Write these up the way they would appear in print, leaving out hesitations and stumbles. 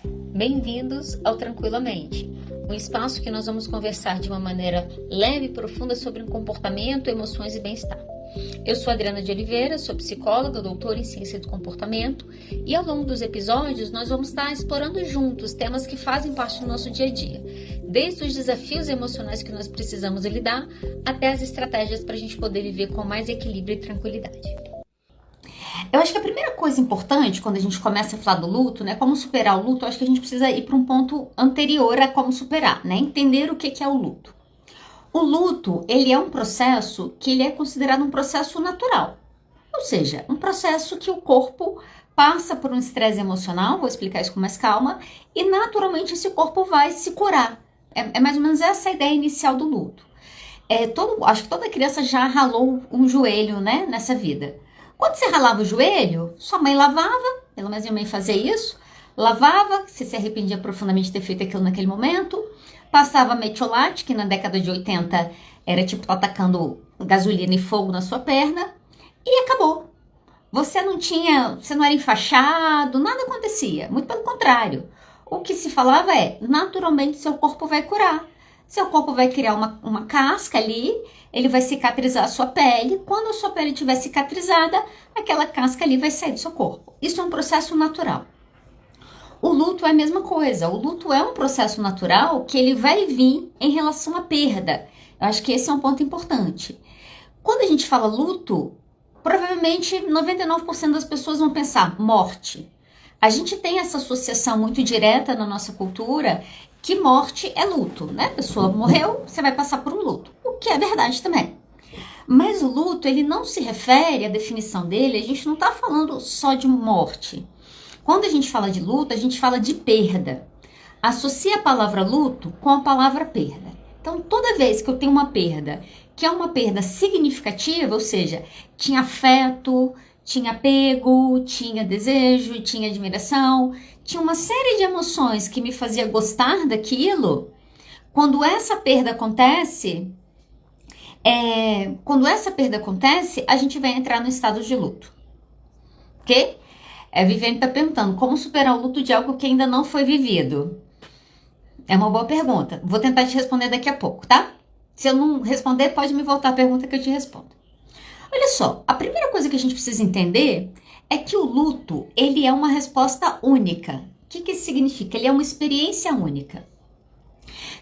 Bem-vindos ao Tranquilamente, um espaço que nós vamos conversar de uma maneira leve e profunda sobre um comportamento, emoções e bem-estar. Eu sou Adriana de Oliveira, sou psicóloga, doutora em ciência do comportamento e ao longo dos episódios nós vamos estar explorando juntos temas que fazem parte do nosso dia a dia, desde os desafios emocionais que nós precisamos lidar até as estratégias para a gente poder viver com mais equilíbrio e tranquilidade. Eu acho que a primeira coisa importante quando a gente começa a falar do luto, né, como superar o luto, eu acho que a gente precisa ir para um ponto anterior a como superar, né, entender o que é o luto. O luto, ele é um processo que ele é considerado um processo natural, ou seja, um processo que o corpo passa por um estresse emocional, vou explicar isso com mais calma, e naturalmente esse corpo vai se curar. É mais ou menos essa a ideia inicial do luto. Acho que toda criança já ralou um joelho, né, nessa vida. Quando você ralava o joelho, sua mãe lavava, pelo menos minha mãe fazia isso, lavava, você se arrependia profundamente de ter feito aquilo naquele momento, passava metiolate, que na década de 80 era tipo atacando gasolina e fogo na sua perna, e acabou. Você não era enfaixado, nada acontecia, muito pelo contrário. O que se falava é, naturalmente seu corpo vai curar. Seu corpo vai criar uma casca ali, ele vai cicatrizar a sua pele. Quando a sua pele estiver cicatrizada, aquela casca ali vai sair do seu corpo. Isso é um processo natural. O luto é a mesma coisa. O luto é um processo natural que ele vai vir em relação à perda. Eu acho que esse é um ponto importante. Quando a gente fala luto, provavelmente 99% das pessoas vão pensar morte. A gente tem essa associação muito direta na nossa cultura que morte é luto, né? A pessoa morreu, você vai passar por um luto, o que é verdade também. Mas o luto, ele não se refere, à definição dele, a gente não está falando só de morte. Quando a gente fala de luto, a gente fala de perda. Associa a palavra luto com a palavra perda. Então, toda vez que eu tenho uma perda, que é uma perda significativa, ou seja, tinha afeto, tinha apego, tinha desejo, tinha admiração, tinha uma série de emoções que me fazia gostar daquilo. Quando essa perda acontece, a gente vai entrar no estado de luto, ok? Viviane está perguntando como superar o luto de algo que ainda não foi vivido. É uma boa pergunta. Vou tentar te responder daqui a pouco, tá? Se eu não responder, pode me voltar a pergunta que eu te respondo. Olha só, a primeira coisa que a gente precisa entender é que o luto, ele é uma resposta única. O que isso significa? Ele é uma experiência única.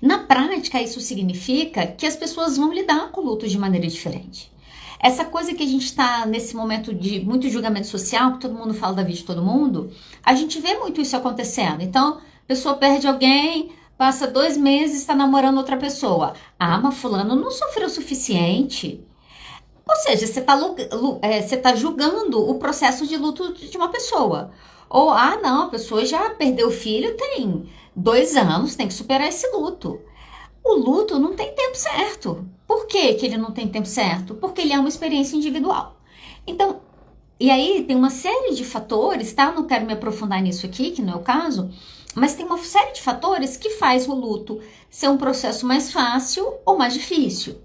Na prática, isso significa que as pessoas vão lidar com o luto de maneira diferente. Essa coisa que a gente está nesse momento de muito julgamento social, que todo mundo fala da vida de todo mundo, a gente vê muito isso acontecendo. Então, a pessoa perde alguém, passa 2 meses, está namorando outra pessoa. Ah, mas fulano não sofreu o suficiente. Ou seja, você está julgando o processo de luto de uma pessoa. Ou, não, a pessoa já perdeu o filho, tem 2 anos, tem que superar esse luto. O luto não tem tempo certo. Por que ele não tem tempo certo? Porque ele é uma experiência individual. Então, e aí tem uma série de fatores, tá? Não quero me aprofundar nisso aqui, que não é o caso, mas tem uma série de fatores que faz o luto ser um processo mais fácil ou mais difícil.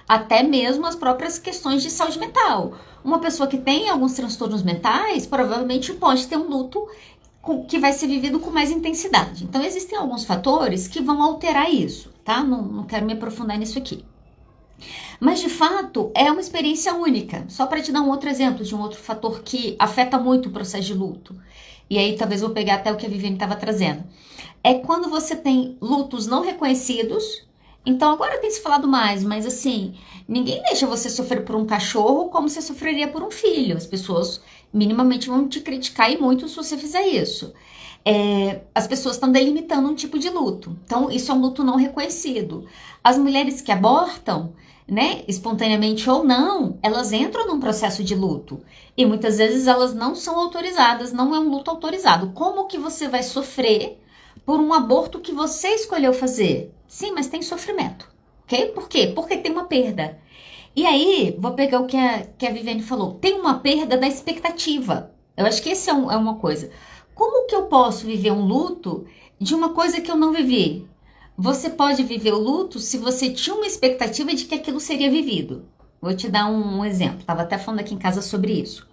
Até mesmo as próprias questões de saúde mental. Uma pessoa que tem alguns transtornos mentais provavelmente pode ter um luto que vai ser vivido com mais intensidade. Então, existem alguns fatores que vão alterar isso, tá? Não quero me aprofundar nisso aqui. Mas, de fato, é uma experiência única. Só para te dar um outro exemplo de um outro fator que afeta muito o processo de luto. E aí, talvez eu vou pegar até o que a Viviane estava trazendo. É quando você tem lutos não reconhecidos. Então, agora tem se falado mais, mas assim, ninguém deixa você sofrer por um cachorro como você sofreria por um filho. As pessoas minimamente vão te criticar e muito se você fizer isso. As pessoas estão delimitando um tipo de luto. Então, isso é um luto não reconhecido. As mulheres que abortam, né, espontaneamente ou não, elas entram num processo de luto. E muitas vezes elas não são autorizadas, não é um luto autorizado. Como que você vai sofrer por um aborto que você escolheu fazer? Sim, mas tem sofrimento, ok? Por quê? Porque tem uma perda. E aí, vou pegar o que a Viviane falou. Tem uma perda da expectativa. Eu acho que esse é uma coisa. Como que eu posso viver um luto de uma coisa que eu não vivi? Você pode viver o luto se você tinha uma expectativa de que aquilo seria vivido. Vou te dar um exemplo. Estava até falando aqui em casa sobre isso.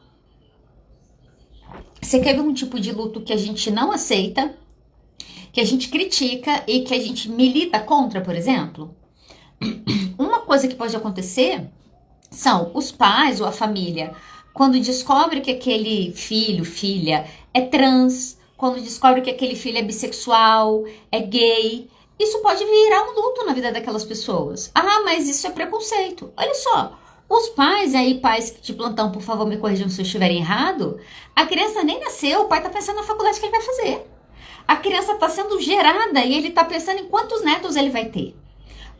Você quer ver um tipo de luto que a gente não aceita? que a gente critica e que a gente milita contra, por exemplo? Uma coisa que pode acontecer são os pais ou a família, quando descobre que aquele filho, filha é trans, quando descobre que aquele filho é bissexual, é gay, isso pode virar um luto na vida daquelas pessoas. Ah, mas isso é preconceito. Olha só, os pais aí, pais de plantão, por favor, me corrijam se eu estiver errado, a criança nem nasceu, o pai tá pensando na faculdade que ele vai fazer. A criança tá sendo gerada e ele tá pensando em quantos netos ele vai ter.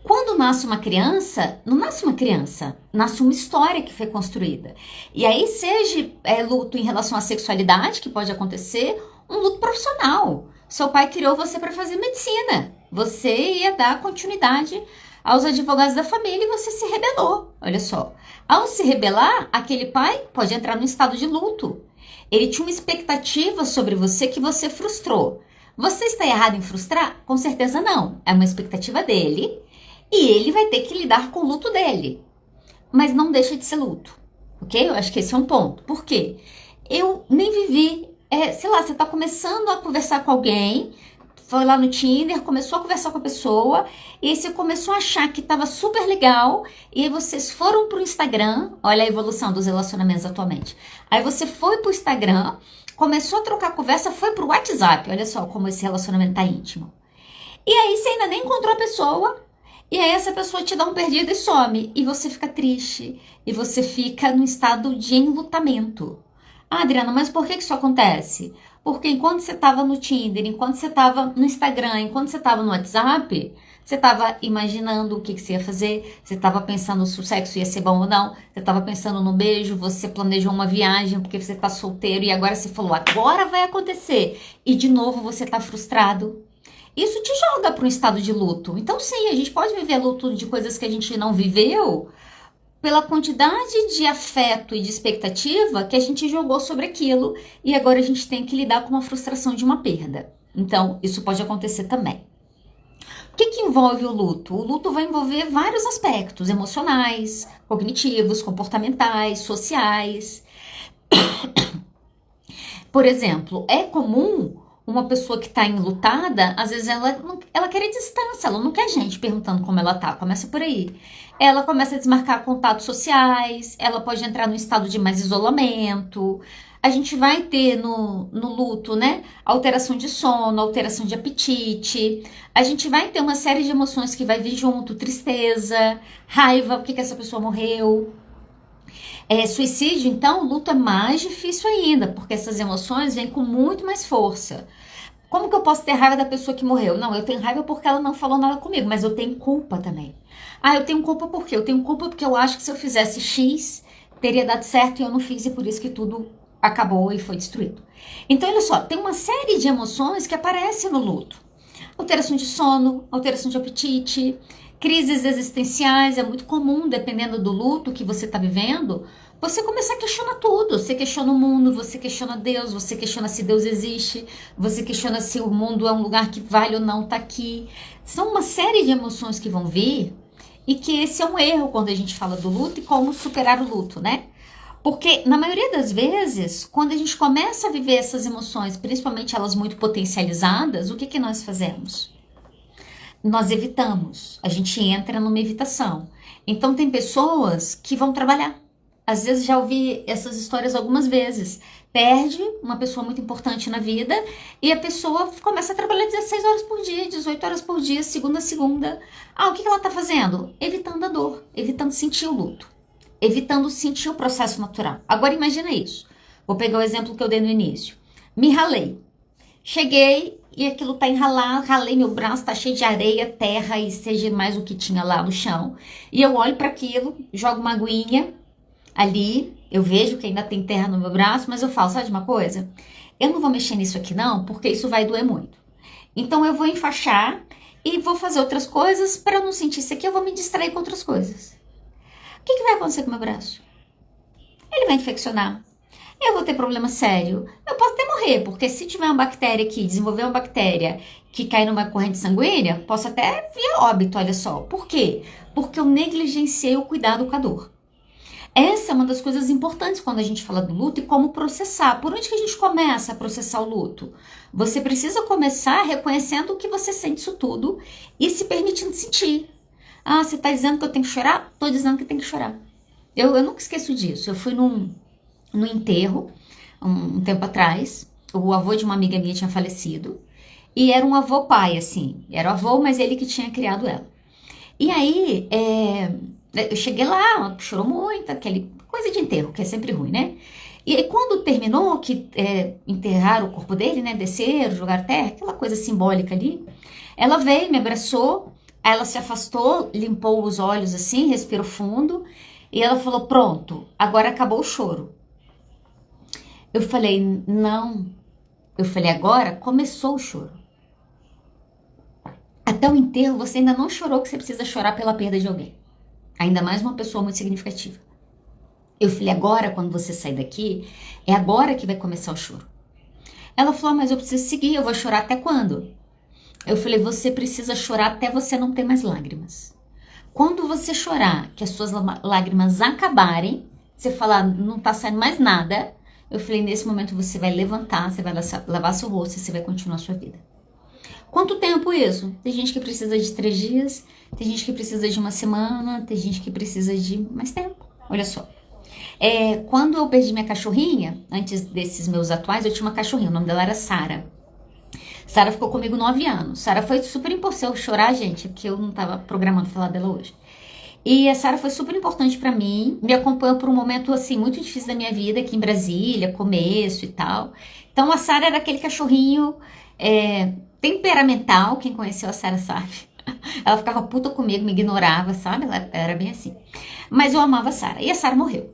Quando nasce uma criança, não nasce uma criança, nasce uma história que foi construída. E aí, seja luto em relação à sexualidade, que pode acontecer, um luto profissional. Seu pai criou você para fazer medicina. Você ia dar continuidade aos advogados da família e você se rebelou. Olha só. Ao se rebelar, aquele pai pode entrar num estado de luto. Ele tinha uma expectativa sobre você que você frustrou. Você está errado em frustrar? Com certeza não. É uma expectativa dele. E ele vai ter que lidar com o luto dele. Mas não deixa de ser luto. Ok? Eu acho que esse é um ponto. Por quê? Eu nem vivi... sei lá, você tá começando a conversar com alguém, foi lá no Tinder, começou a conversar com a pessoa, e aí você começou a achar que tava super legal, e aí vocês foram pro Instagram, olha a evolução dos relacionamentos atualmente. Aí você foi pro Instagram, começou a trocar conversa, foi pro WhatsApp, olha só como esse relacionamento tá íntimo. E aí você ainda nem encontrou a pessoa, e aí essa pessoa te dá um perdido e some, e você fica triste, e você fica num estado de enlutamento. Ah, Adriana, mas por que isso acontece? Porque enquanto você estava no Tinder, enquanto você estava no Instagram, enquanto você estava no WhatsApp, você estava imaginando o que você ia fazer, você estava pensando se o sexo ia ser bom ou não, você estava pensando no beijo, você planejou uma viagem porque você está solteiro e agora você falou, agora vai acontecer. E de novo você está frustrado. Isso te joga para um estado de luto. Então sim, a gente pode viver luto de coisas que a gente não viveu, pela quantidade de afeto e de expectativa que a gente jogou sobre aquilo e agora a gente tem que lidar com a frustração de uma perda. Então, isso pode acontecer também. O que envolve o luto? O luto vai envolver vários aspectos emocionais, cognitivos, comportamentais, sociais. Por exemplo, é comum uma pessoa que está enlutada, às vezes ela quer distância, ela não quer gente perguntando como ela tá, começa por aí. Ela começa a desmarcar contatos sociais, ela pode entrar num estado de mais isolamento. A gente vai ter no luto, né, alteração de sono, alteração de apetite. A gente vai ter uma série de emoções que vai vir junto, tristeza, raiva, porque que essa pessoa morreu. Suicídio, então, o luto é mais difícil ainda, porque essas emoções vêm com muito mais força. Como que eu posso ter raiva da pessoa que morreu? Não, eu tenho raiva porque ela não falou nada comigo, mas eu tenho culpa também. Ah, eu tenho culpa por quê? Eu tenho culpa porque eu acho que se eu fizesse X, teria dado certo e eu não fiz e por isso que tudo acabou e foi destruído. Então, olha só, tem uma série de emoções que aparecem no luto. Alteração de sono, alteração de apetite, crises existenciais, é muito comum, dependendo do luto que você está vivendo, você começar a questionar tudo. Você questiona o mundo, você questiona Deus, você questiona se Deus existe, você questiona se o mundo é um lugar que vale ou não estar aqui. São uma série de emoções que vão vir e que esse é um erro quando a gente fala do luto e como superar o luto, né? Porque, na maioria das vezes, quando a gente começa a viver essas emoções, principalmente elas muito potencializadas, o que nós fazemos? Nós evitamos, a gente entra numa evitação. Então, tem pessoas que vão trabalhar. Às vezes, já ouvi essas histórias algumas vezes. Perde uma pessoa muito importante na vida e a pessoa começa a trabalhar 16 horas por dia, 18 horas por dia, segunda a segunda. Ah, o que ela está fazendo? Evitando a dor, evitando sentir o luto, evitando sentir o processo natural. Agora, imagina isso. Vou pegar o exemplo que eu dei no início. Me ralei. Cheguei e aquilo tá enralado, ralei meu braço, tá cheio de areia, terra e seja mais o que tinha lá no chão. E eu olho para aquilo, jogo uma aguinha ali, eu vejo que ainda tem terra no meu braço, mas eu falo, sabe de uma coisa? Eu não vou mexer nisso aqui não, porque isso vai doer muito. Então eu vou enfaixar e vou fazer outras coisas para eu não sentir isso aqui, eu vou me distrair com outras coisas. O que vai acontecer com o meu braço? Ele vai infeccionar. Eu vou ter problema sério. Eu posso até morrer, porque se tiver uma bactéria aqui, desenvolver uma bactéria que cai numa corrente sanguínea, posso até vir a óbito, olha só. Por quê? Porque eu negligenciei o cuidado com a dor. Essa é uma das coisas importantes quando a gente fala do luto e como processar. Por onde que a gente começa a processar o luto? Você precisa começar reconhecendo que você sente isso tudo e se permitindo sentir. Ah, você está dizendo que eu tenho que chorar? Estou dizendo que tem que chorar. Eu nunca esqueço disso. Eu fui num enterro, um tempo atrás. O avô de uma amiga minha tinha falecido. E era um avô pai, assim. Era o avô, mas ele que tinha criado ela. E aí, eu cheguei lá, ela chorou muito, aquele coisa de enterro, que é sempre ruim, né? E aí, quando terminou, que enterraram o corpo dele, né? Desceram, jogaram terra, aquela coisa simbólica ali. Ela veio, me abraçou, aí ela se afastou, limpou os olhos assim, respirou fundo. E ela falou, pronto, agora acabou o choro. Eu falei, não. Eu falei, agora começou o choro. Até o enterro você ainda não chorou que você precisa chorar pela perda de alguém. Ainda mais uma pessoa muito significativa. Eu falei, agora quando você sair daqui, é agora que vai começar o choro. Ela falou, mas eu preciso seguir, eu vou chorar até quando? Eu falei, você precisa chorar até você não ter mais lágrimas. Quando você chorar, que as suas lágrimas acabarem, você falar, não tá saindo mais nada, eu falei, nesse momento você vai levantar, você vai lavar seu rosto e você vai continuar a sua vida. Quanto tempo isso? Tem gente que precisa de 3 dias, tem gente que precisa de 1 semana, tem gente que precisa de mais tempo. Olha só. Quando eu perdi minha cachorrinha, antes desses meus atuais, eu tinha uma cachorrinha, o nome dela era Sara. Sara ficou comigo 9 anos. Sara foi super importante. Eu chorar, gente, porque eu não tava programando falar dela hoje. E a Sara foi super importante pra mim, me acompanhou por um momento, assim, muito difícil da minha vida, aqui em Brasília, começo e tal. Então, a Sara era aquele cachorrinho temperamental, quem conheceu a Sara sabe. Ela ficava puta comigo, me ignorava, sabe? Ela era bem assim. Mas eu amava a Sara. E a Sara morreu.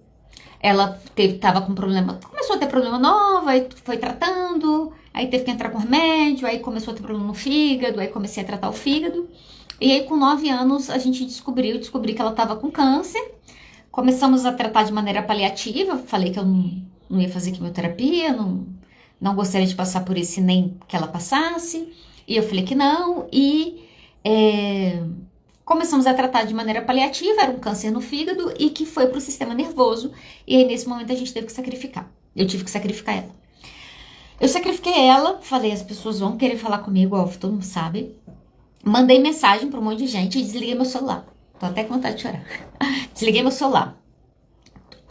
Ela tava com problema, começou a ter problema novo, aí foi tratando, aí teve que entrar com remédio, aí começou a ter problema no fígado, aí comecei a tratar o fígado. E aí com 9 anos a gente descobri que ela tava com câncer. Começamos a tratar de maneira paliativa, falei que eu não ia fazer quimioterapia, não gostaria de passar por isso nem que ela passasse. E eu falei que não, começamos a tratar de maneira paliativa, era um câncer no fígado e que foi pro sistema nervoso. E aí nesse momento a gente teve que sacrificar. Eu tive que sacrificar ela. Eu sacrifiquei ela, falei, as pessoas vão querer falar comigo, óbvio, todo mundo sabe. Mandei mensagem pra um monte de gente e desliguei meu celular. Tô até com vontade de chorar. Desliguei meu celular.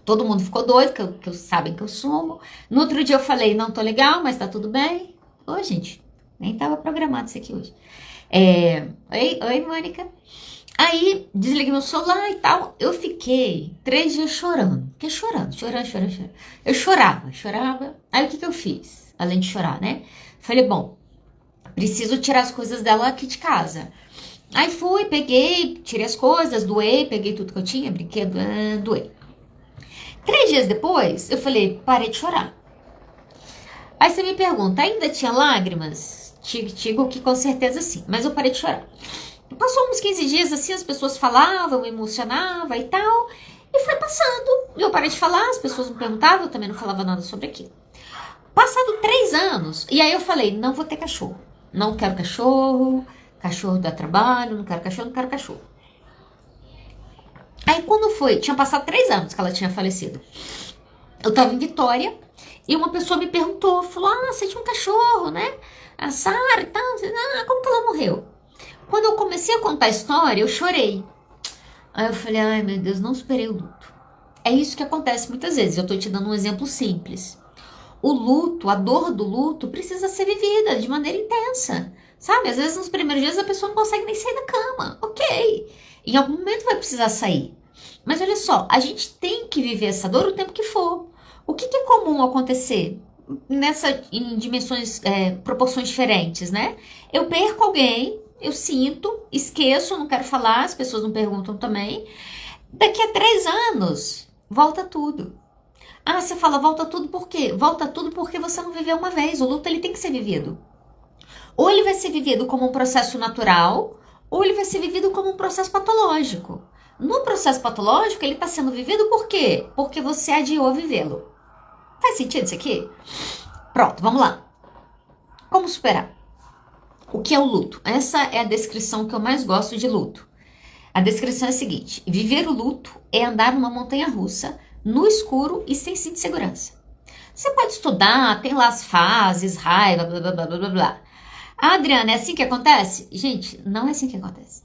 Todo mundo ficou doido, que sabem que eu sumo. No outro dia eu falei, não tô legal, mas tá tudo bem. Ô, gente, nem tava programado isso aqui hoje. Oi, Mônica. Aí, desliguei meu celular e tal. Eu fiquei 3 dias chorando. Fiquei chorando. Eu chorava. Aí, o que eu fiz? Além de chorar, né? Falei, bom, preciso tirar as coisas dela aqui de casa. Aí fui, peguei, tirei as coisas, doei, peguei tudo que eu tinha, brinquedo, doei. 3 dias depois, eu falei, parei de chorar. Aí você me pergunta, ainda tinha lágrimas? Digo que com certeza sim, mas eu parei de chorar. Passou uns 15 dias assim, as pessoas falavam, me emocionava e tal, e foi passando. Eu parei de falar, as pessoas me perguntavam, eu também não falava nada sobre aquilo. Passado 3 anos, e aí eu falei, não vou ter cachorro. Não quero cachorro dá trabalho, não quero cachorro. Aí quando foi, tinha passado 3 anos que ela tinha falecido. Eu tava em Vitória e uma pessoa me perguntou, falou, você tinha um cachorro, né? A Sara e tal, como que ela morreu? Quando eu comecei a contar a história, eu chorei. Aí eu falei, ai meu Deus, não superei o luto. É isso que acontece muitas vezes, eu tô te dando um exemplo simples. O luto, a dor do luto precisa ser vivida de maneira intensa, sabe? Às vezes nos primeiros dias a pessoa não consegue nem sair da cama, ok. Em algum momento vai precisar sair. Mas olha só, a gente tem que viver essa dor o tempo que for. O que é comum acontecer em dimensões, proporções diferentes, né? Eu perco alguém, eu sinto, esqueço, não quero falar, as pessoas não perguntam também. Daqui a 3 anos, volta tudo. Você fala, volta tudo por quê? Volta tudo porque você não viveu uma vez. O luto ele tem que ser vivido. Ou ele vai ser vivido como um processo natural, ou ele vai ser vivido como um processo patológico. No processo patológico, ele está sendo vivido por quê? Porque você adiou vivê-lo. Faz sentido isso aqui? Pronto, vamos lá. Como superar? O que é o luto? Essa é a descrição que eu mais gosto de luto. A descrição é a seguinte: viver o luto é andar numa montanha-russa, no escuro e sem cinto de segurança. Você pode estudar, tem lá as fases, raiva, blá, blá, blá, blá, blá, blá. Ah, Adriana, é assim que acontece? Gente, não é assim que acontece.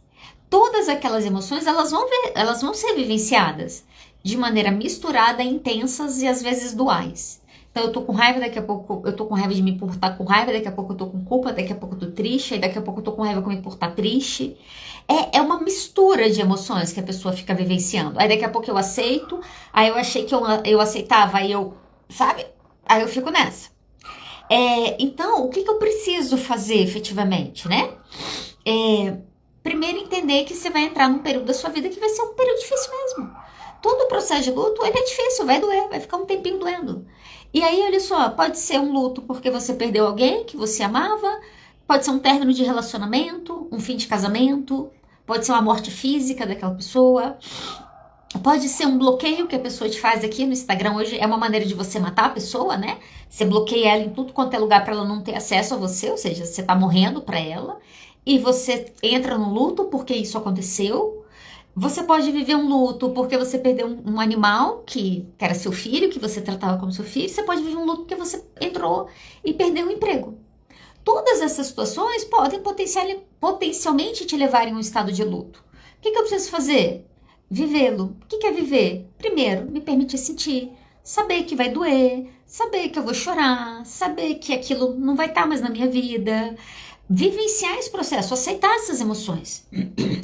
Todas aquelas emoções, elas vão ser vivenciadas de maneira misturada, intensas e às vezes duais. Então eu tô com raiva, daqui a pouco eu tô com raiva de me importar com raiva, daqui a pouco eu tô com culpa, daqui a pouco eu tô triste, aí daqui a pouco eu tô com raiva com me importar triste. É uma mistura de emoções que a pessoa fica vivenciando. Aí daqui a pouco eu aceito, aí eu achei que eu aceitava, aí eu, sabe? Aí eu fico nessa. Então, o que eu preciso fazer efetivamente, né? Primeiro entender que você vai entrar num período da sua vida que vai ser um período difícil mesmo. Todo o processo de luto, ele é difícil, vai doer, vai ficar um tempinho doendo. E aí, olha só, pode ser um luto porque você perdeu alguém que você amava, pode ser um término de relacionamento, um fim de casamento, pode ser uma morte física daquela pessoa, pode ser um bloqueio que a pessoa te faz aqui no Instagram hoje, é uma maneira de você matar a pessoa, né? Você bloqueia ela em tudo quanto é lugar para ela não ter acesso a você, ou seja, você tá morrendo para ela, e você entra no luto porque isso aconteceu. Você pode viver um luto porque você perdeu um animal que era seu filho, que você tratava como seu filho. Você pode viver um luto porque você entrou e perdeu o emprego. Todas essas situações podem potencialmente te levarem a um estado de luto. O que eu preciso fazer? Vivê-lo. O que é viver? Primeiro, me permitir sentir. Saber que vai doer, saber que eu vou chorar, saber que aquilo não vai estar mais na minha vida. Vivenciar esse processo, aceitar essas emoções.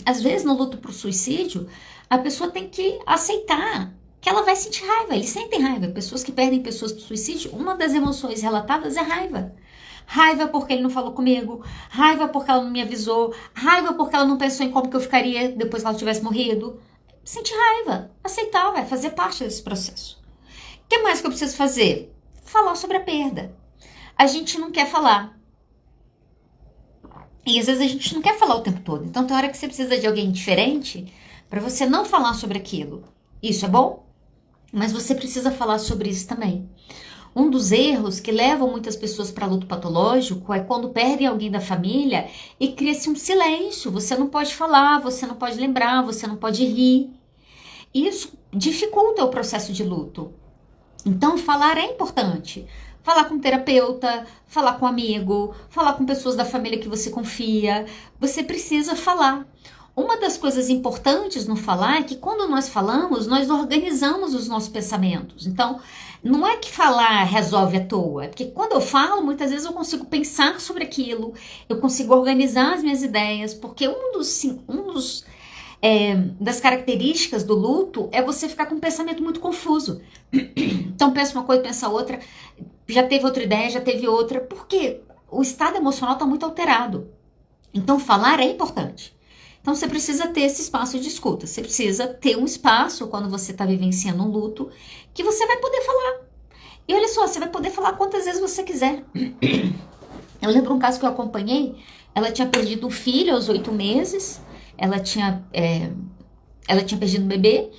Às vezes, no luto por suicídio, a pessoa tem que aceitar que ela vai sentir raiva. Eles sentem raiva. Pessoas que perdem pessoas por suicídio, uma das emoções relatadas é raiva. Raiva porque ele não falou comigo, raiva porque ela não me avisou, raiva porque ela não pensou em como que eu ficaria depois que ela tivesse morrido. Sentir raiva, aceitar, vai fazer parte desse processo. O que mais que eu preciso fazer? Falar sobre a perda. A gente não quer falar. E às vezes a gente não quer falar o tempo todo. Então tem hora que você precisa de alguém diferente para você não falar sobre aquilo. Isso é bom? Mas você precisa falar sobre isso também. Um dos erros que levam muitas pessoas para luto patológico é quando perdem alguém da família e cria-se um silêncio. Você não pode falar, você não pode lembrar, você não pode rir. Isso dificulta o processo de luto. Então falar é importante. Falar com um terapeuta, falar com um amigo, falar com pessoas da família que você confia. Você precisa falar. Uma das coisas importantes no falar é que quando nós falamos, nós organizamos os nossos pensamentos. Então, não é que falar resolve à toa, é porque quando eu falo, muitas vezes eu consigo pensar sobre aquilo, eu consigo organizar as minhas ideias, porque das características do luto é você ficar com um pensamento muito confuso. Então, pensa uma coisa, pensa outra, já teve outra ideia, já teve outra, porque o estado emocional está muito alterado. Então, falar é importante. Então, você precisa ter esse espaço de escuta. Você precisa ter um espaço, quando você está vivenciando um luto, que você vai poder falar. E olha só, você vai poder falar quantas vezes você quiser. Eu lembro um caso que eu acompanhei. Ela tinha perdido um filho aos 8 meses. Ela tinha perdido um bebê.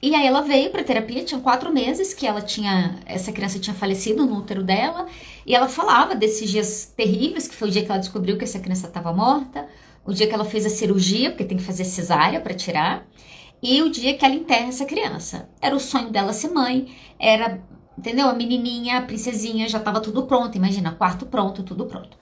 E aí ela veio para terapia. Tinha 4 meses que essa criança tinha falecido no útero dela. E ela falava desses dias terríveis, que foi o dia que ela descobriu que essa criança estava morta. O dia que ela fez a cirurgia, porque tem que fazer cesárea para tirar, e o dia que ela enterra essa criança. Era o sonho dela ser mãe, era, entendeu? A menininha, a princesinha, já estava tudo pronto, imagina, quarto pronto, tudo pronto.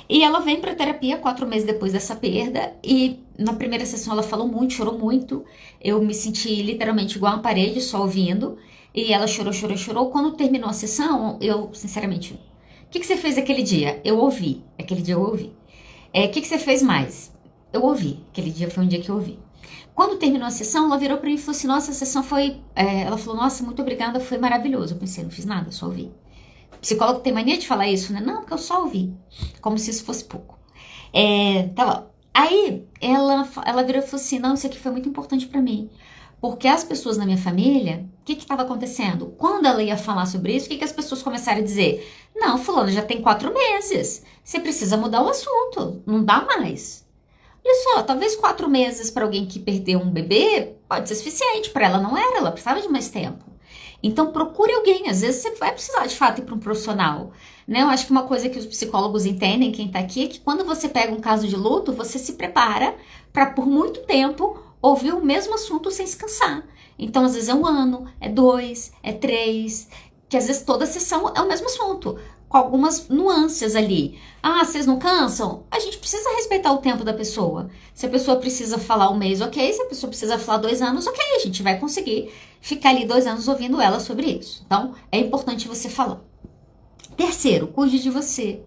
E ela vem para terapia 4 meses depois dessa perda, e na primeira sessão ela falou muito, chorou muito. Eu me senti literalmente igual a uma parede, só ouvindo, e ela chorou, chorou, chorou. Quando terminou a sessão, eu, sinceramente, o que você fez aquele dia? Eu ouvi, aquele dia eu ouvi. O que você fez mais? Eu ouvi. Aquele dia foi um dia que eu ouvi. Quando terminou a sessão, ela virou pra mim e falou assim, nossa, a sessão foi... ela falou, nossa, muito obrigada, foi maravilhoso. Eu pensei, não fiz nada, só ouvi. O psicólogo tem mania de falar isso, né? Não, porque eu só ouvi. Como se isso fosse pouco. Tá bom. Aí, ela virou e falou assim, não, isso aqui foi muito importante pra mim. Porque as pessoas na minha família, o que estava acontecendo? Quando ela ia falar sobre isso, o que as pessoas começaram a dizer? Não, fulano já tem 4 meses. Você precisa mudar o assunto. Não dá mais. Olha só, talvez 4 meses para alguém que perdeu um bebê pode ser suficiente. Para ela não era, ela precisava de mais tempo. Então procure alguém. Às vezes você vai precisar de fato ir para um profissional. Né? Eu acho que uma coisa que os psicólogos entendem, quem está aqui, é que quando você pega um caso de luto, você se prepara para por muito tempo ouvir o mesmo assunto sem se cansar. Então, às vezes é 1 ano, é 2, é 3, que às vezes toda sessão é o mesmo assunto, com algumas nuances ali. Ah, vocês não cansam? A gente precisa respeitar o tempo da pessoa. Se a pessoa precisa falar 1 mês, ok. Se a pessoa precisa falar 2 anos, ok. A gente vai conseguir ficar ali 2 anos ouvindo ela sobre isso. Então, é importante você falar. Terceiro, cuide de você.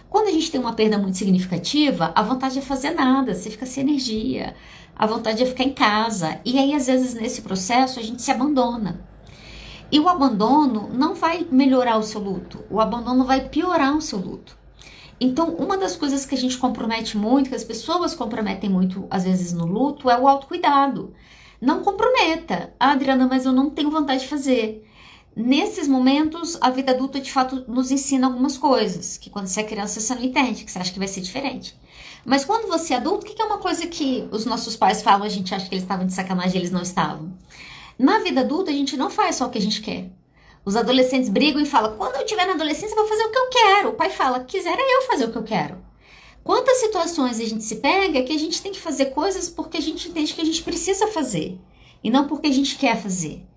Quando a gente tem uma perda muito significativa, a vontade é fazer nada, você fica sem energia. A vontade é ficar em casa. E aí, às vezes, nesse processo, a gente se abandona. E o abandono não vai melhorar o seu luto. O abandono vai piorar o seu luto. Então, uma das coisas que a gente compromete muito, que as pessoas comprometem muito, às vezes, no luto, é o autocuidado. Não comprometa. Ah, Adriana, mas eu não tenho vontade de fazer. Nesses momentos, a vida adulta, de fato, nos ensina algumas coisas, que quando você é criança, você não entende, que você acha que vai ser diferente. Mas quando você é adulto, o que é uma coisa que os nossos pais falam, a gente acha que eles estavam de sacanagem, eles não estavam? Na vida adulta, a gente não faz só o que a gente quer. Os adolescentes brigam e falam, quando eu estiver na adolescência, eu vou fazer o que eu quero. O pai fala, quisera eu fazer o que eu quero. Quantas situações a gente se pega que a gente tem que fazer coisas porque a gente entende que a gente precisa fazer, e não porque a gente quer fazer.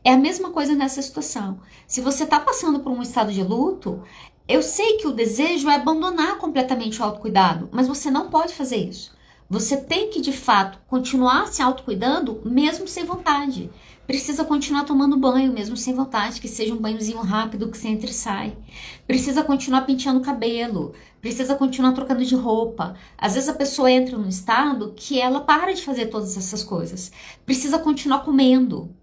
É a mesma coisa nessa situação. Se você está passando por um estado de luto, eu sei que o desejo é abandonar completamente o autocuidado, mas você não pode fazer isso. Você tem que, de fato, continuar se autocuidando mesmo sem vontade. Precisa continuar tomando banho mesmo sem vontade, que seja um banhozinho rápido que você entra e sai. Precisa continuar penteando o cabelo. Precisa continuar trocando de roupa. Às vezes a pessoa entra num estado que ela para de fazer todas essas coisas. Precisa continuar comendo.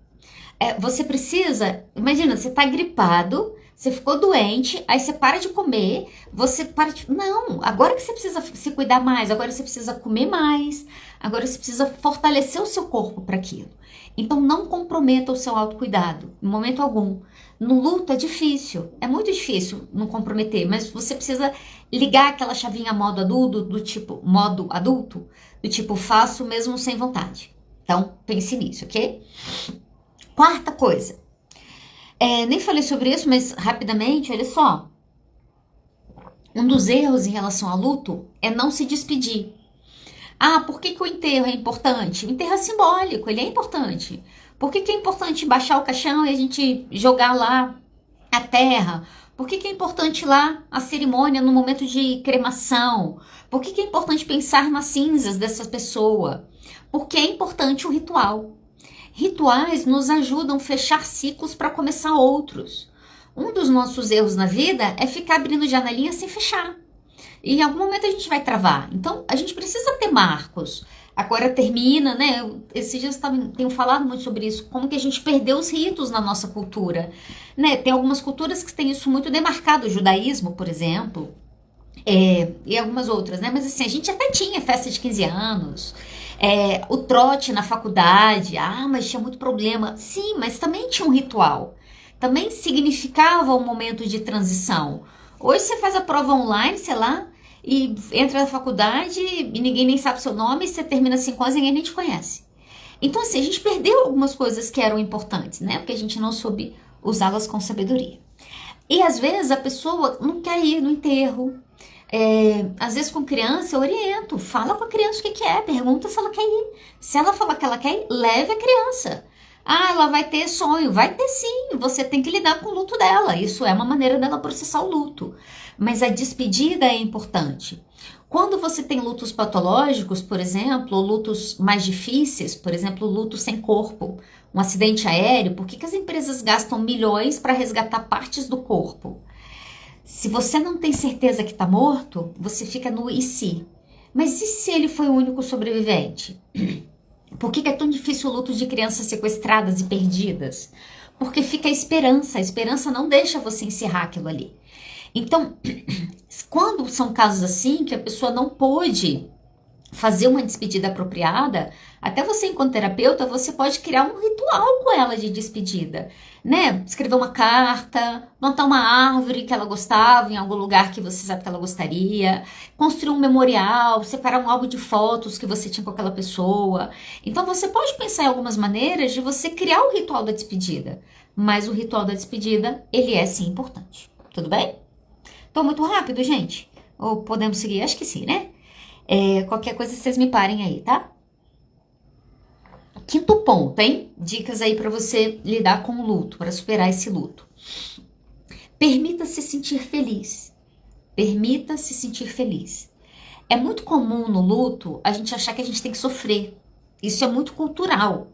Você precisa, imagina, você tá gripado, você ficou doente, aí você para de comer, você para de... Não, agora que você precisa se cuidar mais, agora você precisa comer mais, agora você precisa fortalecer o seu corpo para aquilo. Então não comprometa o seu autocuidado, em momento algum. No luto é difícil, é muito difícil não comprometer, mas você precisa ligar aquela chavinha modo adulto, do tipo faço mesmo sem vontade. Então pense nisso, ok? Quarta coisa, nem falei sobre isso, mas rapidamente, olha só. Um dos erros em relação ao luto é não se despedir. Ah, por que o enterro é importante? O enterro é simbólico, ele é importante. Por que é importante baixar o caixão e a gente jogar lá a terra? Por que é importante lá a cerimônia no momento de cremação? Por que é importante pensar nas cinzas dessa pessoa? Porque é importante o ritual. Rituais nos ajudam a fechar ciclos para começar outros. Um dos nossos erros na vida é ficar abrindo janelinha sem fechar. E em algum momento a gente vai travar. Então, a gente precisa ter marcos. Agora termina, né? Esses dias tenho falado muito sobre isso. Como que a gente perdeu os ritos na nossa cultura. Né? Tem algumas culturas que têm isso muito demarcado. O judaísmo, por exemplo. E algumas outras, né? Mas assim, a gente até tinha festa de 15 anos. O trote na faculdade, mas tinha muito problema. Sim, mas também tinha um ritual. Também significava um momento de transição. Hoje você faz a prova online, sei lá, e entra na faculdade e ninguém nem sabe seu nome, e você termina 5 anos e ninguém nem te conhece. Então assim, a gente perdeu algumas coisas que eram importantes, né? Porque a gente não soube usá-las com sabedoria. E às vezes a pessoa não quer ir no enterro. Às vezes com criança eu oriento, fala com a criança o que quer, pergunta se ela quer ir. Se ela falar que ela quer ir, leve a criança. Ela vai ter sonho, vai ter sim, você tem que lidar com o luto dela, isso é uma maneira dela processar o luto. Mas a despedida é importante. Quando você tem lutos patológicos, por exemplo, ou lutos mais difíceis, por exemplo, luto sem corpo, um acidente aéreo, por que as empresas gastam milhões para resgatar partes do corpo? Se você não tem certeza que está morto, você fica no e se? Mas e se ele foi o único sobrevivente? Por que é tão difícil o luto de crianças sequestradas e perdidas? Porque fica a esperança não deixa você encerrar aquilo ali. Então, quando são casos assim, que a pessoa não pôde fazer uma despedida apropriada, até você enquanto terapeuta, você pode criar um ritual com ela de despedida, né? Escrever uma carta, plantar uma árvore que ela gostava em algum lugar que você sabe que ela gostaria, construir um memorial, separar um álbum de fotos que você tinha com aquela pessoa. Então você pode pensar em algumas maneiras de você criar o ritual da despedida, mas o ritual da despedida, ele é sim importante. Tudo bem? Tô muito rápido, gente? Ou podemos seguir? Acho que sim, né? Qualquer coisa vocês me parem aí, tá? Quinto ponto, hein? Dicas aí para você lidar com o luto, para superar esse luto. Permita-se sentir feliz. Permita-se sentir feliz. É muito comum no luto a gente achar que a gente tem que sofrer. Isso é muito cultural.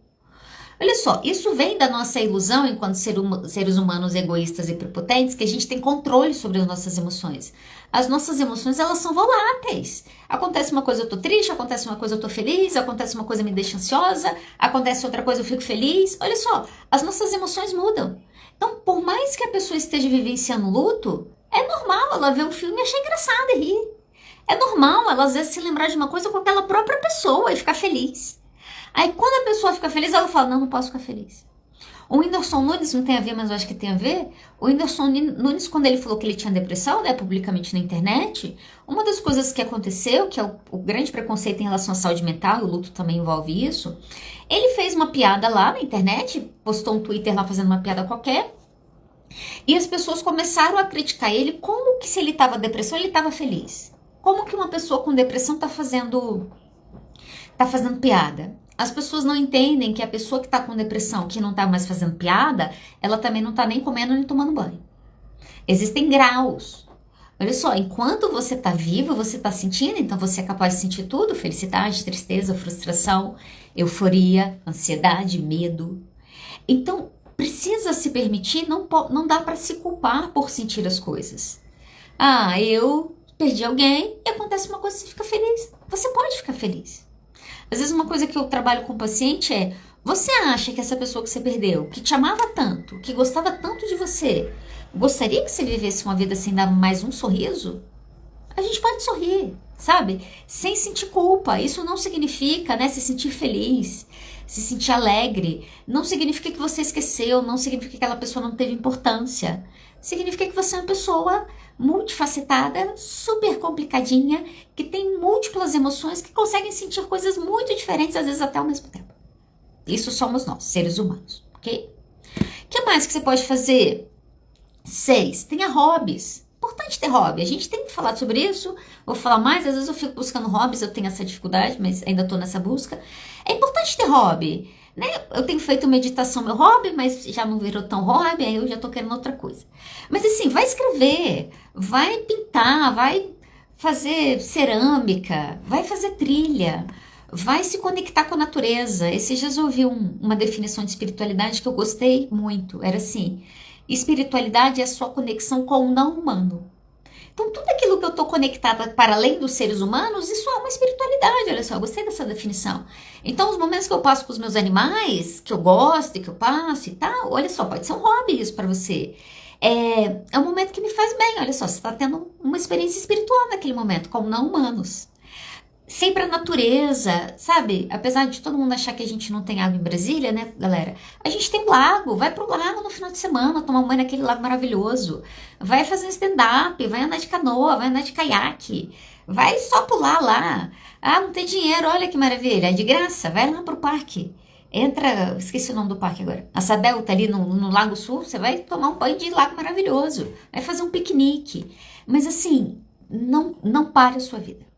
Olha só, isso vem da nossa ilusão enquanto seres humanos egoístas e prepotentes, que a gente tem controle sobre as nossas emoções. As nossas emoções, elas são voláteis. Acontece uma coisa, eu tô triste, acontece uma coisa, eu tô feliz, acontece uma coisa, me deixa ansiosa, acontece outra coisa, eu fico feliz. Olha só, as nossas emoções mudam. Então, por mais que a pessoa esteja vivenciando luto, é normal ela ver um filme e achar engraçado e rir. É normal ela, às vezes, se lembrar de uma coisa com aquela própria pessoa e ficar feliz. Aí, quando a pessoa fica feliz, ela fala, não posso ficar feliz. O Whindersson Nunes, não tem a ver, mas eu acho que tem a ver. O Whindersson Nunes, quando ele falou que ele tinha depressão, né, publicamente na internet, uma das coisas que aconteceu, que é o grande preconceito em relação à saúde mental, e o luto também envolve isso, ele fez uma piada lá na internet, postou um Twitter lá fazendo uma piada qualquer, e as pessoas começaram a criticar ele, como que se ele estava depressão, ele estava feliz. Como que uma pessoa com depressão tá fazendo piada? As pessoas não entendem que a pessoa que tá com depressão, que não tá mais fazendo piada, ela também não tá nem comendo nem tomando banho. Existem graus. Olha só, enquanto você tá vivo, você tá sentindo, então você é capaz de sentir tudo, felicidade, tristeza, frustração, euforia, ansiedade, medo. Então, precisa se permitir, não dá para se culpar por sentir as coisas. Ah, eu perdi alguém e acontece uma coisa, você fica feliz. Você pode ficar feliz. Às vezes uma coisa que eu trabalho com o paciente é, você acha que essa pessoa que você perdeu, que te amava tanto, que gostava tanto de você, gostaria que você vivesse uma vida sem dar mais um sorriso? A gente pode sorrir, sabe? Sem sentir culpa. Isso não significa, né, se sentir feliz, se sentir alegre. Não significa que você esqueceu, não significa que aquela pessoa não teve importância. Significa que você é uma pessoa multifacetada, super complicadinha, que tem múltiplas emoções, que conseguem sentir coisas muito diferentes, às vezes até ao mesmo tempo. Isso somos nós, seres humanos, ok? O que mais que você pode fazer? 6. Tenha hobbies. Importante ter hobby. A gente tem que falar sobre isso. Vou falar mais. Às vezes eu fico buscando hobbies. Eu tenho essa dificuldade, mas ainda estou nessa busca. É importante ter hobby, né? Eu tenho feito meditação, meu hobby, mas já não virou tão hobby. Aí eu já estou querendo outra coisa. Mas assim, vai escrever, vai pintar, vai fazer cerâmica, vai fazer trilha, vai se conectar com a natureza. Esses dias eu ouvi uma definição de espiritualidade que eu gostei muito. Era assim: espiritualidade é a sua conexão com o não humano. Então, tudo aquilo que eu estou conectada para além dos seres humanos, isso é uma espiritualidade. Olha só, eu gostei dessa definição. Então, os momentos que eu passo com os meus animais, que eu gosto e que eu passo e tal, olha só, pode ser um hobby isso para você. É um momento que me faz bem. Olha só, você está tendo uma experiência espiritual naquele momento, como não humanos. Sempre a natureza, sabe? Apesar de todo mundo achar que a gente não tem água em Brasília, né, galera? A gente tem um lago, vai pro lago no final de semana, tomar um banho naquele lago maravilhoso. Vai fazer um stand-up, vai andar de canoa, vai andar de caiaque. Vai só pular lá. Ah, não tem dinheiro, olha que maravilha, é de graça, vai lá pro parque. Entra, esqueci o nome do parque agora. A Sadel tá ali no Lago Sul, você vai tomar um banho de lago maravilhoso. Vai fazer um piquenique. Mas assim, não pare a sua vida.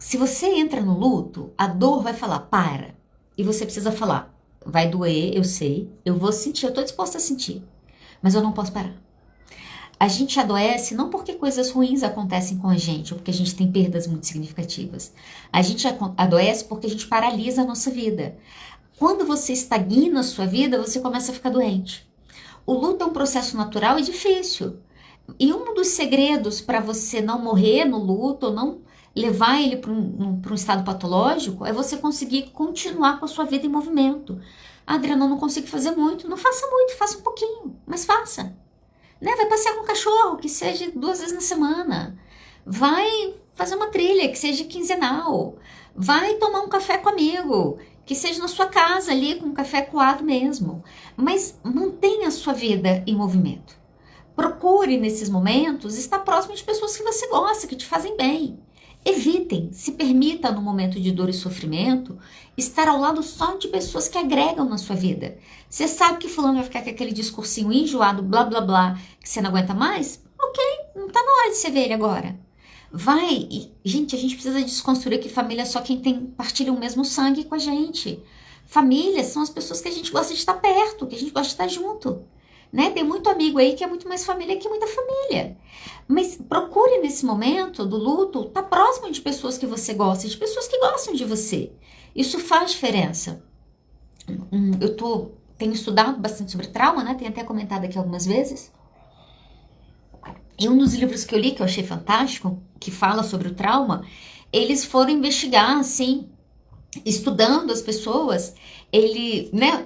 Se você entra no luto, a dor vai falar, para. E você precisa falar, vai doer, eu sei, eu vou sentir, eu tô disposta a sentir, mas eu não posso parar. A gente adoece não porque coisas ruins acontecem com a gente, ou porque a gente tem perdas muito significativas. A gente adoece porque a gente paralisa a nossa vida. Quando você estagna a sua vida, você começa a ficar doente. O luto é um processo natural e difícil. E um dos segredos para você não morrer no luto, ou não levar ele para um estado patológico, é você conseguir continuar com a sua vida em movimento. Adriana, eu não consigo fazer muito. Não faça muito, faça um pouquinho, mas faça. Né? Vai passear com o cachorro, que seja 2 vezes na semana. Vai fazer uma trilha, que seja quinzenal. Vai tomar um café com amigo, que seja na sua casa ali, com um café coado mesmo. Mas mantenha a sua vida em movimento. Procure, nesses momentos, estar próximo de pessoas que você gosta, que te fazem bem. Evitem, se permita no momento de dor e sofrimento, estar ao lado só de pessoas que agregam na sua vida. Você sabe que fulano vai ficar com aquele discursinho enjoado, blá blá blá, que você não aguenta mais? Ok, não tá na hora de você ver ele agora. Vai, gente, a gente precisa desconstruir que família é só quem partilha o mesmo sangue com a gente. Família são as pessoas que a gente gosta de estar perto, que a gente gosta de estar junto, né? Tem muito amigo aí que é muito mais família que muita família. Mas procure nesse momento do luto estar próximo de pessoas que você gosta, de pessoas que gostam de você. Isso faz diferença. Tenho estudado bastante sobre trauma, né? Tenho até comentado aqui algumas vezes. E um dos livros que eu li, que eu achei fantástico, que fala sobre o trauma, eles foram investigar, assim, estudando as pessoas,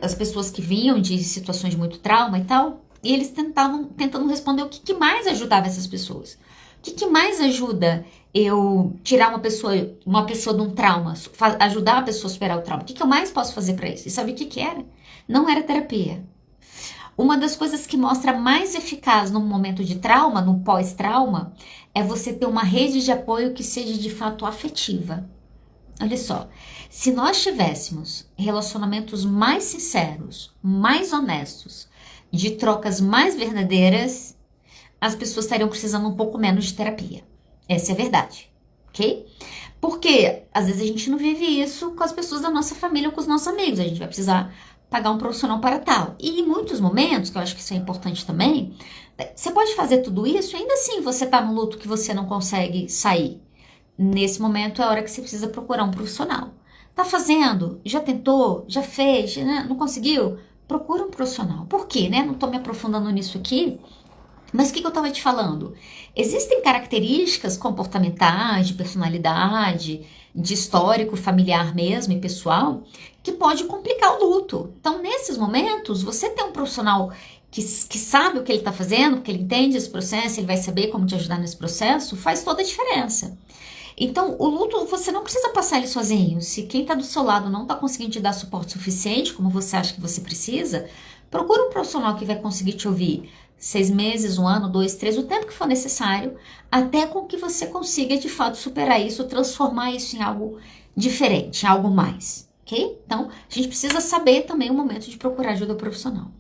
as pessoas que vinham de situações de muito trauma e tal, e eles tentando responder o que mais ajudava essas pessoas. O que mais ajuda eu tirar uma pessoa de um trauma, ajudar a pessoa a superar o trauma? O que eu mais posso fazer para isso? E sabe o que era? Não era terapia. Uma das coisas que mostra mais eficaz num momento de trauma, no pós-trauma, é você ter uma rede de apoio que seja de fato afetiva. Olha só, se nós tivéssemos relacionamentos mais sinceros, mais honestos, de trocas mais verdadeiras, as pessoas estariam precisando um pouco menos de terapia. Essa é a verdade, ok? Porque às vezes a gente não vive isso com as pessoas da nossa família ou com os nossos amigos. A gente vai precisar pagar um profissional para tal. E em muitos momentos, que eu acho que isso é importante também, você pode fazer tudo isso e ainda assim você está no luto que você não consegue sair. Nesse momento é a hora que você precisa procurar um profissional. Tá fazendo? Já tentou? Já fez? Né? Não conseguiu? Procura um profissional. Por quê, né? Não tô me aprofundando nisso aqui. Mas o que eu tava te falando? Existem características comportamentais, de personalidade, de histórico familiar mesmo e pessoal, que pode complicar o luto. Então, nesses momentos, você tem um profissional que sabe o que ele está fazendo, porque ele entende esse processo, ele vai saber como te ajudar nesse processo, faz toda a diferença. Então, o luto, você não precisa passar ele sozinho. Se quem está do seu lado não está conseguindo te dar suporte suficiente, como você acha que você precisa, procura um profissional que vai conseguir te ouvir 6 meses, 1 ano, 2, 3, o tempo que for necessário, até com que você consiga, de fato, superar isso, transformar isso em algo diferente, em algo mais, ok? Então, a gente precisa saber também o momento de procurar ajuda profissional.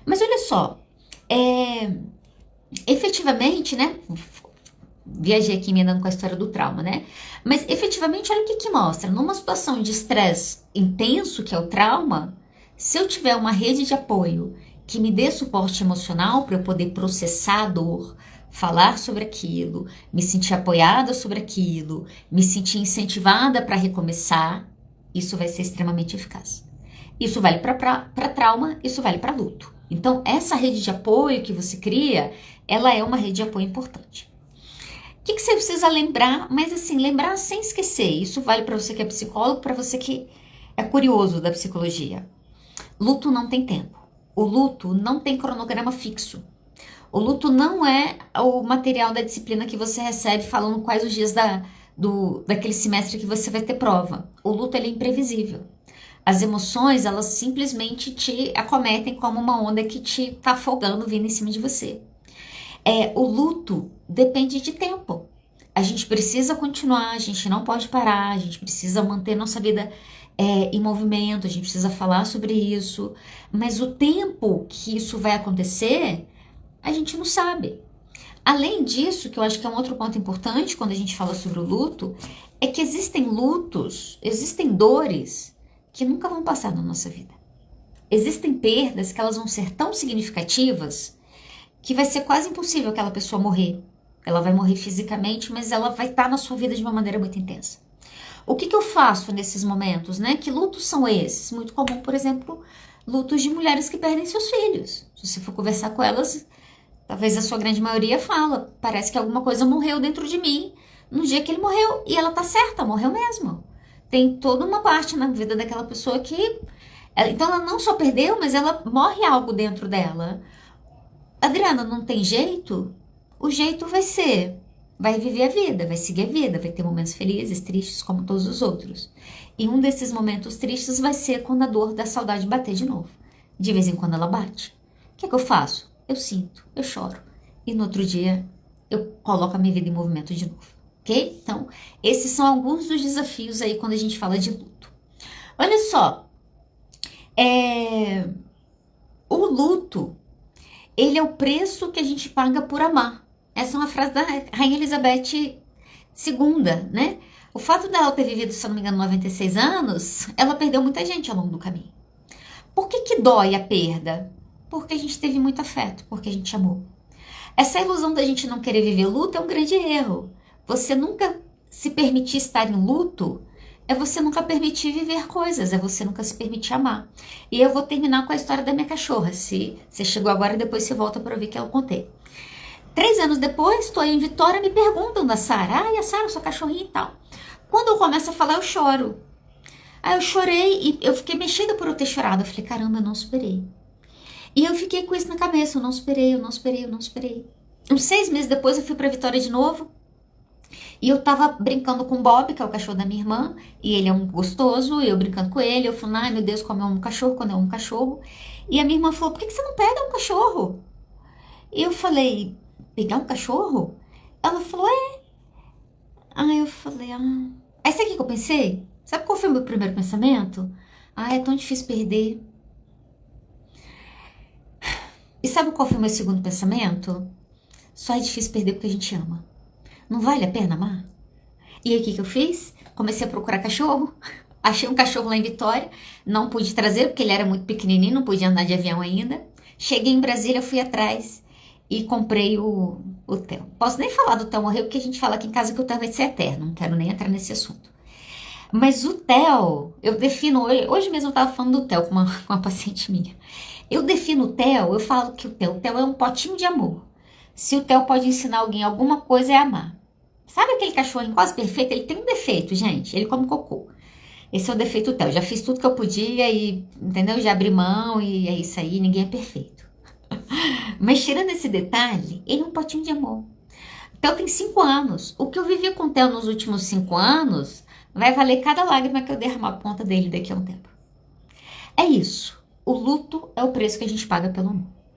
Mas olha só, efetivamente, né? Viajei aqui emendando com a história do trauma, né? Mas efetivamente, olha o que mostra. Numa situação de estresse intenso, que é o trauma, se eu tiver uma rede de apoio que me dê suporte emocional para eu poder processar a dor, falar sobre aquilo, me sentir apoiada sobre aquilo, me sentir incentivada para recomeçar, isso vai ser extremamente eficaz. Isso vale para trauma, isso vale para luto. Então, essa rede de apoio que você cria, ela é uma rede de apoio importante. O que você precisa lembrar? Mas assim, lembrar sem esquecer. Isso vale para você que é psicólogo, para você que é curioso da psicologia. Luto não tem tempo. O luto não tem cronograma fixo. O luto não é o material da disciplina que você recebe falando quais os dias daquele semestre que você vai ter prova. O luto, ele é imprevisível. As emoções, elas simplesmente te acometem como uma onda que te tá afogando vindo em cima de você. O luto depende de tempo. A gente precisa continuar, a gente não pode parar, a gente precisa manter nossa vida em movimento, a gente precisa falar sobre isso. Mas o tempo que isso vai acontecer, a gente não sabe. Além disso, que eu acho que é um outro ponto importante quando a gente fala sobre o luto, é que existem lutos, existem dores que nunca vão passar na nossa vida. Existem perdas que elas vão ser tão significativas que vai ser quase impossível aquela pessoa morrer. Ela vai morrer fisicamente, mas ela vai estar na sua vida de uma maneira muito intensa. O que eu faço nesses momentos, né? Que lutos são esses? Muito comum, por exemplo, lutos de mulheres que perdem seus filhos. Se você for conversar com elas, talvez a sua grande maioria fala, parece que alguma coisa morreu dentro de mim no dia que ele morreu. E ela tá certa, morreu mesmo. Tem toda uma parte na vida daquela pessoa que... Então ela não só perdeu, mas ela morre algo dentro dela. Adriana, não tem jeito? O jeito vai viver a vida, vai seguir a vida, vai ter momentos felizes, tristes, como todos os outros. E um desses momentos tristes vai ser quando a dor da saudade bater de novo. De vez em quando ela bate. O que eu faço? Eu sinto, eu choro. E no outro dia, eu coloco a minha vida em movimento de novo. Ok? Então, esses são alguns dos desafios aí quando a gente fala de luto. Olha só. O luto, ele é o preço que a gente paga por amar. Essa é uma frase da Rainha Elizabeth II, né? O fato dela ter vivido, se eu não me engano, 96 anos, ela perdeu muita gente ao longo do caminho. Por que que dói a perda? Porque a gente teve muito afeto, porque a gente amou. Essa ilusão da gente não querer viver luto é um grande erro. Você nunca se permitir estar em luto é você nunca permitir viver coisas, é você nunca se permitir amar. E eu vou terminar com a história da minha cachorra. Se você chegou agora, depois você volta para ouvir que eu contei. 3 anos depois, estou em Vitória, me perguntam da Sara. Ai, a Sara, sua cachorrinha e tal. Quando eu começo a falar, eu choro. Aí eu chorei e eu fiquei mexida por eu ter chorado. Eu falei, caramba, eu não superei. E eu fiquei com isso na cabeça, eu não superei, eu não superei, eu não superei. Uns 6 meses depois eu fui pra Vitória de novo. E eu tava brincando com o Bob, que é o cachorro da minha irmã. E ele é um gostoso, e eu brincando com ele. Eu falei, ai meu Deus, como eu amo cachorro, quando eu amo cachorro. E a minha irmã falou, por que você não pega um cachorro? E eu falei, pegar um cachorro? Ela falou, é. Aí eu falei, ah. Aí sabe o que eu pensei? Sabe qual foi o meu primeiro pensamento? Ah, é tão difícil perder. E sabe qual foi o meu segundo pensamento? Só é difícil perder porque a gente ama. Não vale a pena amar? E aí o que eu fiz? Comecei a procurar cachorro. Achei um cachorro lá em Vitória. Não pude trazer porque ele era muito pequenininho, não podia andar de avião ainda. Cheguei em Brasília, fui atrás e comprei o Theo. Posso nem falar do Theo morreu porque a gente fala aqui em casa que o Theo vai ser eterno. Não quero nem entrar nesse assunto. Mas o Theo, eu defino... Hoje mesmo eu estava falando do Theo com uma paciente minha. Eu defino o Theo, eu falo que o Theo é um potinho de amor. Se o Theo pode ensinar alguém alguma coisa, é amar. Sabe aquele cachorrinho quase perfeito? Ele tem um defeito, gente. Ele come cocô. Esse é o defeito do Theo. Já fiz tudo que eu podia e, entendeu? Já abri mão e é isso aí. Ninguém é perfeito. Mas tirando esse detalhe, ele é um potinho de amor. O Theo tem 5 anos. O que eu vivi com o Theo nos últimos 5 anos vai valer cada lágrima que eu derramar por conta dele daqui a um tempo. É isso. O luto é o preço que a gente paga pelo amor.